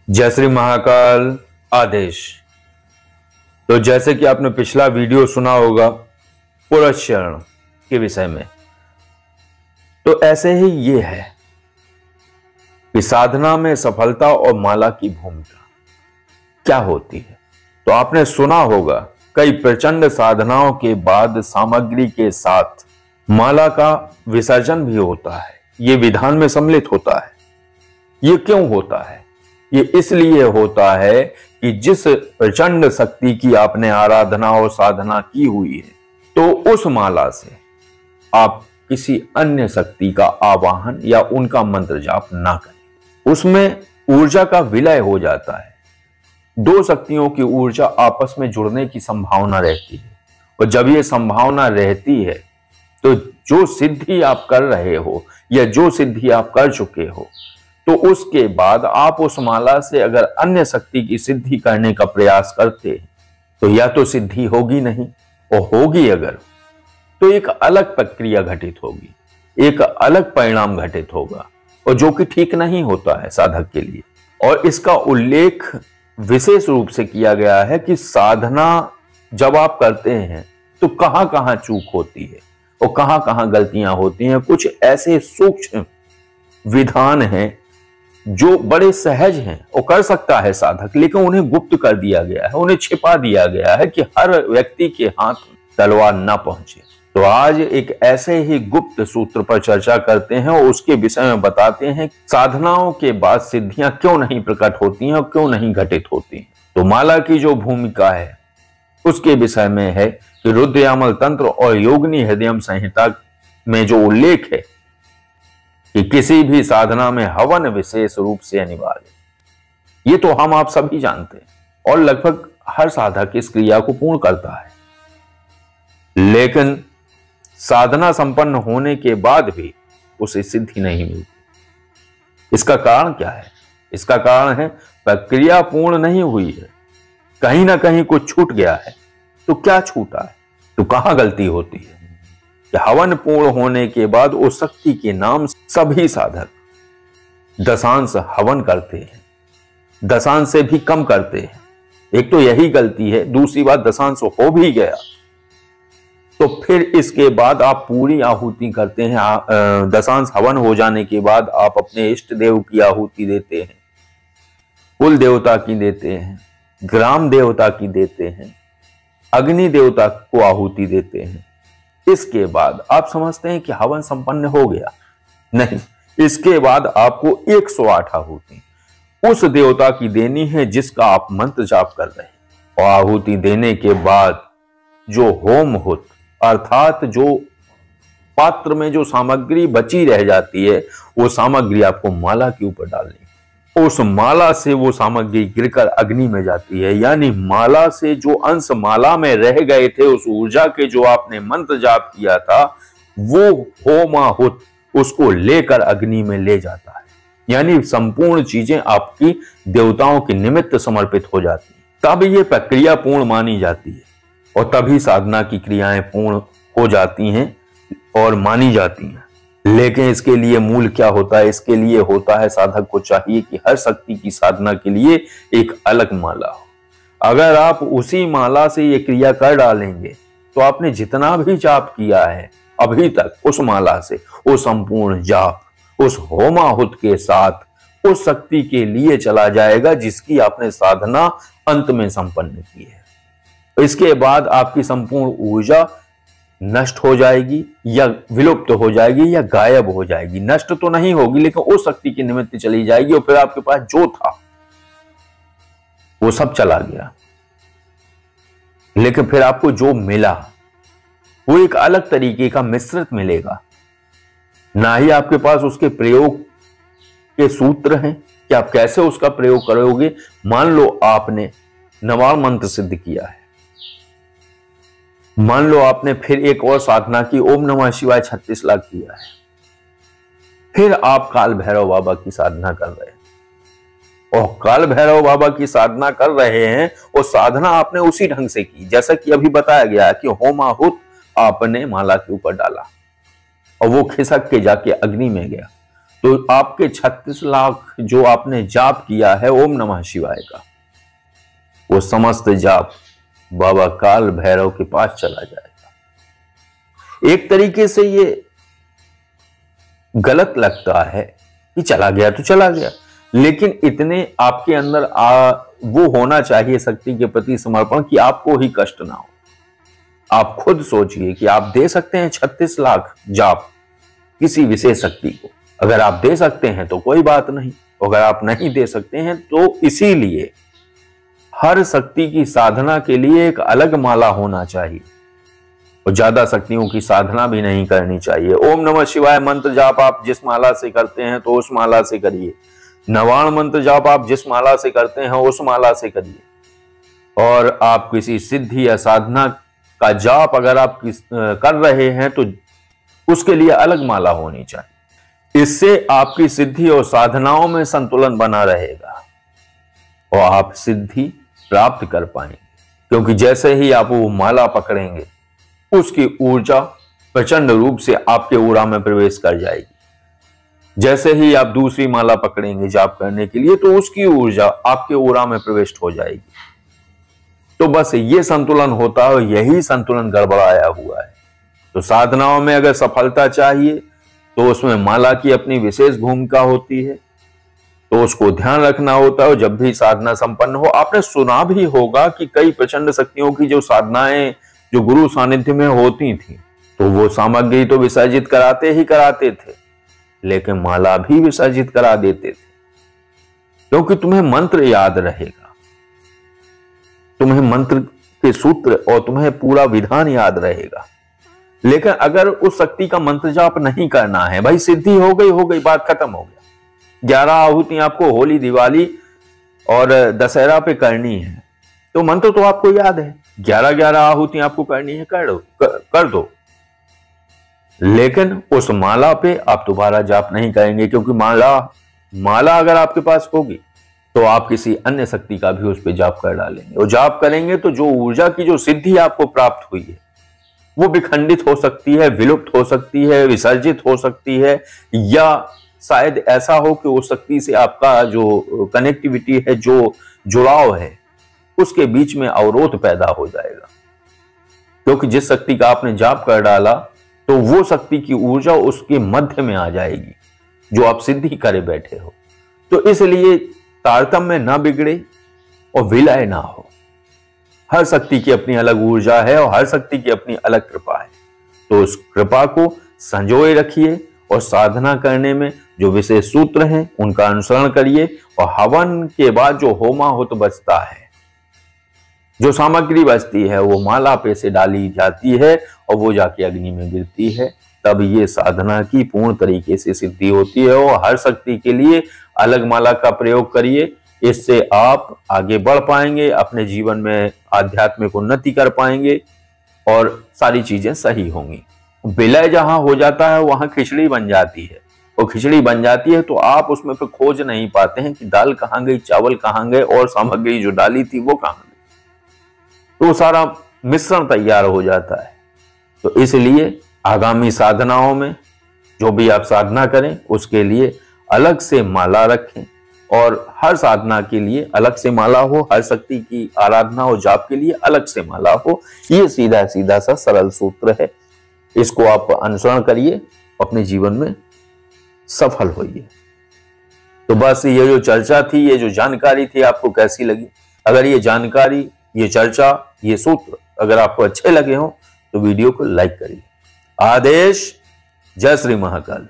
जय श्री महाकाल आदेश। तो जैसे कि आपने पिछला वीडियो सुना होगा पुरस्चरण के विषय में, तो ऐसे ही ये है कि साधना में सफलता और माला की भूमिका क्या होती है। तो आपने सुना होगा कई प्रचंड साधनाओं के बाद सामग्री के साथ माला का विसर्जन भी होता है। ये विधान में सम्मिलित होता है। ये क्यों होता है? ये इसलिए होता है कि जिस प्रचंड शक्ति की आपने आराधना और साधना की हुई है, तो उस माला से आप किसी अन्य शक्ति का आवाहन या उनका मंत्र जाप ना करें। उसमें ऊर्जा का विलय हो जाता है। दो शक्तियों की ऊर्जा आपस में जुड़ने की संभावना रहती है, और जब ये संभावना रहती है तो जो सिद्धि आप कर रहे हो या जो सिद्धि आप कर चुके हो, तो उसके बाद आप उस माला से अगर अन्य शक्ति की सिद्धि करने का प्रयास करते हैं, तो या तो सिद्धि होगी नहीं, और होगी अगर, तो एक अलग प्रक्रिया घटित होगी, एक अलग परिणाम घटित होगा, और जो कि ठीक नहीं होता है साधक के लिए। और इसका उल्लेख विशेष रूप से किया गया है कि साधना जब आप करते हैं तो कहां कहां चूक होती है और कहां कहां गलतियां होती हैं। कुछ ऐसे सूक्ष्म विधान हैं जो बड़े सहज हैं और कर सकता है साधक, लेकिन उन्हें गुप्त कर दिया गया है, उन्हें छिपा दिया गया है कि हर व्यक्ति के हाथ तलवार ना पहुंचे। तो आज एक ऐसे ही गुप्त सूत्र पर चर्चा करते हैं और उसके विषय में बताते हैं साधनाओं के बाद सिद्धियां क्यों नहीं प्रकट होती हैं और क्यों नहीं घटित होती हैं। तो माला की जो भूमिका है उसके विषय में है कि रुद्रयामल तंत्र और योगिनी हृदयम संहिता में जो उल्लेख है कि किसी भी साधना में हवन विशेष रूप से अनिवार्य। ये तो हम आप सभी जानते हैं और लगभग हर साधक इस क्रिया को पूर्ण करता है, लेकिन साधना संपन्न होने के बाद भी उसे सिद्धि नहीं मिलती। इसका कारण क्या है? इसका कारण है प्रक्रिया पूर्ण नहीं हुई है, कहीं ना कहीं कुछ छूट गया है। तो क्या छूटा है? तो कहां गलती होती है कि हवन पूर्ण होने के बाद उस शक्ति के नाम सभी साधक दशांश हवन करते हैं, दशांश से भी कम करते हैं। एक तो यही गलती है, दूसरी बात दशांश हो भी गया तो फिर इसके बाद आप पूरी आहुति करते हैं। दशांश हवन हो जाने के बाद आप अपने इष्ट देव की आहुति देते हैं, कुल देवता की देते हैं, ग्राम देवता की देते हैं, अग्नि देवता को आहुति देते हैं। इसके बाद आप समझते हैं कि हवन संपन्न हो गया। नहीं, इसके बाद आपको 108 आहुति उस देवता की देनी है जिसका आप मंत्र जाप कर रहे हैं। और आहुति देने के बाद जो होम होत अर्थात जो पात्र में जो सामग्री बची रह जाती है, वो सामग्री आपको माला के ऊपर डालनी है। उस माला से वो सामग्री गिरकर अग्नि में जाती है, यानी माला से जो अंश माला में रह गए थे, उस ऊर्जा के जो आपने मंत्र जाप किया था, वो होमाहुत उसको लेकर अग्नि में ले जाता है। यानी संपूर्ण चीजें आपकी देवताओं के निमित्त समर्पित हो जाती है। तब ये प्रक्रिया पूर्ण मानी जाती है और तभी साधना की क्रियाएं पूर्ण हो जाती हैं और मानी जाती हैं। लेकिन इसके लिए मूल क्या होता है? इसके लिए होता है साधक को चाहिए कि हर शक्ति की साधना के लिए एक अलग माला हो। अगर आप उसी माला से ये क्रिया कर डालेंगे तो आपने जितना भी जाप किया है अभी तक, उस माला से वो संपूर्ण जाप उस होमाहुत के साथ उस शक्ति के लिए चला जाएगा जिसकी आपने साधना अंत में संपन्न की है। इसके बाद आपकी संपूर्ण ऊर्जा नष्ट हो जाएगी या विलुप्त हो जाएगी या गायब हो जाएगी। नष्ट तो नहीं होगी, लेकिन उस शक्ति के निमित्त चली जाएगी और फिर आपके पास जो था वो सब चला गया। लेकिन फिर आपको जो मिला वो एक अलग तरीके का मिश्रित मिलेगा। ना ही आपके पास उसके प्रयोग के सूत्र हैं कि आप कैसे उसका प्रयोग करोगे। मान लो आपने नवाण मंत्र सिद्ध किया है, मान लो आपने फिर एक और साधना की, ओम नमः शिवाय 36 लाख किया है, फिर आप काल भैरव बाबा की साधना कर रहे हैं और काल भैरव बाबा की साधना कर रहे हैं और साधना आपने उसी ढंग से की जैसा कि अभी बताया गया है कि होमाहुत आपने माला के ऊपर डाला और वो खिसक के जाके अग्नि में गया। तो आपके 36 लाख जो आपने जाप किया है ओम नमः शिवाय का, वो समस्त जाप बाबा काल भैरव के पास चला जाएगा। एक तरीके से ये गलत लगता है कि चला गया तो चला गया, लेकिन इतने आपके अंदर वो होना चाहिए शक्ति के प्रति समर्पण कि आपको ही कष्ट ना हो। आप खुद सोचिए कि आप दे सकते हैं 36 लाख जाप किसी विशेष शक्ति को। अगर आप दे सकते हैं तो कोई बात नहीं, अगर आप नहीं दे सकते हैं तो इसीलिए हर शक्ति की साधना के लिए एक अलग माला होना चाहिए और ज्यादा शक्तियों की साधना भी नहीं करनी चाहिए। ओम नमः शिवाय मंत्र जाप आप जिस माला से करते हैं तो उस माला से करिए। नवाण मंत्र जाप आप जिस माला से करते हैं उस माला से करिए। और आप किसी सिद्धि या साधना का जाप अगर आप कर रहे हैं तो उसके लिए अलग माला होनी चाहिए। इससे आपकी सिद्धि और साधनाओं में संतुलन बना रहेगा और आप सिद्धि प्राप्त कर पाएंगे, क्योंकि जैसे ही आप वो माला पकड़ेंगे उसकी ऊर्जा प्रचंड रूप से आपके ऊरा में प्रवेश कर जाएगी। जैसे ही आप दूसरी माला पकड़ेंगे जाप करने के लिए तो उसकी ऊर्जा आपके ऊरा में प्रविष्ट हो जाएगी। तो बस ये संतुलन होता है, यही संतुलन गड़बड़ाया हुआ है। तो साधनाओं में अगर सफलता चाहिए तो उसमें माला की अपनी विशेष भूमिका होती है, तो उसको ध्यान रखना होता है। जब भी साधना संपन्न हो, आपने सुना भी होगा कि कई प्रचंड शक्तियों की जो साधनाएं जो गुरु सानिध्य में होती थी तो वो सामग्री तो विसर्जित कराते ही कराते थे, लेकिन माला भी विसर्जित करा देते थे, क्योंकि तुम्हें मंत्र याद रहेगा, तुम्हें मंत्र के सूत्र और तुम्हें पूरा विधान याद रहेगा। लेकिन अगर उस शक्ति का मंत्र जाप नहीं करना है, भाई सिद्धि हो गई, बात खत्म हो गया। 11 आहुति आपको होली, दिवाली और दशहरा पे करनी है तो मंत्र तो आपको याद है, 11 आहुति आपको करनी है, कर दो। लेकिन उस माला पे आप दोबारा जाप नहीं करेंगे, क्योंकि माला अगर आपके पास होगी तो आप किसी अन्य शक्ति का भी उस पर जाप कर डालेंगे। और जाप करेंगे तो जो ऊर्जा की जो सिद्धि आपको प्राप्त हुई है वो विखंडित हो सकती है, विलुप्त हो सकती है, विसर्जित हो सकती है, या शायद ऐसा हो कि उस शक्ति से आपका जो कनेक्टिविटी है, जो जुड़ाव है, उसके बीच में अवरोध पैदा हो जाएगा। क्योंकि जिस शक्ति का आपने जाप कर डाला तो वो शक्ति की ऊर्जा उसके मध्य में आ जाएगी जो आप सिद्धि करे बैठे हो। तो इसलिए तारतम्य ना बिगड़े और विलय ना हो। हर शक्ति की अपनी अलग ऊर्जा है और हर शक्ति की अपनी अलग कृपा है, तो उस कृपा को संजोए रखिए और साधना करने में जो विशेष सूत्र हैं उनका अनुसरण करिए। और हवन के बाद जो होमाहुत बचता है, जो सामग्री बचती है, वो माला पे से डाली जाती है और वो जाके अग्नि में गिरती है। तब ये साधना की पूर्ण तरीके से सिद्धि होती है। और हर शक्ति के लिए अलग माला का प्रयोग करिए, इससे आप आगे बढ़ पाएंगे, अपने जीवन में आध्यात्मिक उन्नति कर पाएंगे और सारी चीजें सही होंगी। विलय जहां हो जाता है वहां खिचड़ी बन जाती है, और खिचड़ी बन जाती है तो आप उसमें फिर खोज नहीं पाते हैं कि दाल कहां गई, चावल कहां गए और सामग्री जो डाली थी वो कहां गई। तो सारा मिश्रण तैयार हो जाता है। तो इसलिए आगामी साधनाओं में जो भी आप साधना करें उसके लिए अलग से माला रखें, और हर साधना के लिए अलग से माला हो, हर शक्ति की आराधना और जाप के लिए अलग से माला हो। ये सीधा सीधा सा सरल सूत्र है, इसको आप अनुसरण करिए, अपने जीवन में सफल होइए। तो बस ये जो चर्चा थी, ये जो जानकारी थी, आपको कैसी लगी? अगर ये जानकारी, ये चर्चा, ये सूत्र अगर आपको अच्छे लगे हो तो वीडियो को लाइक करिए। आदेश। जय श्री महाकाल।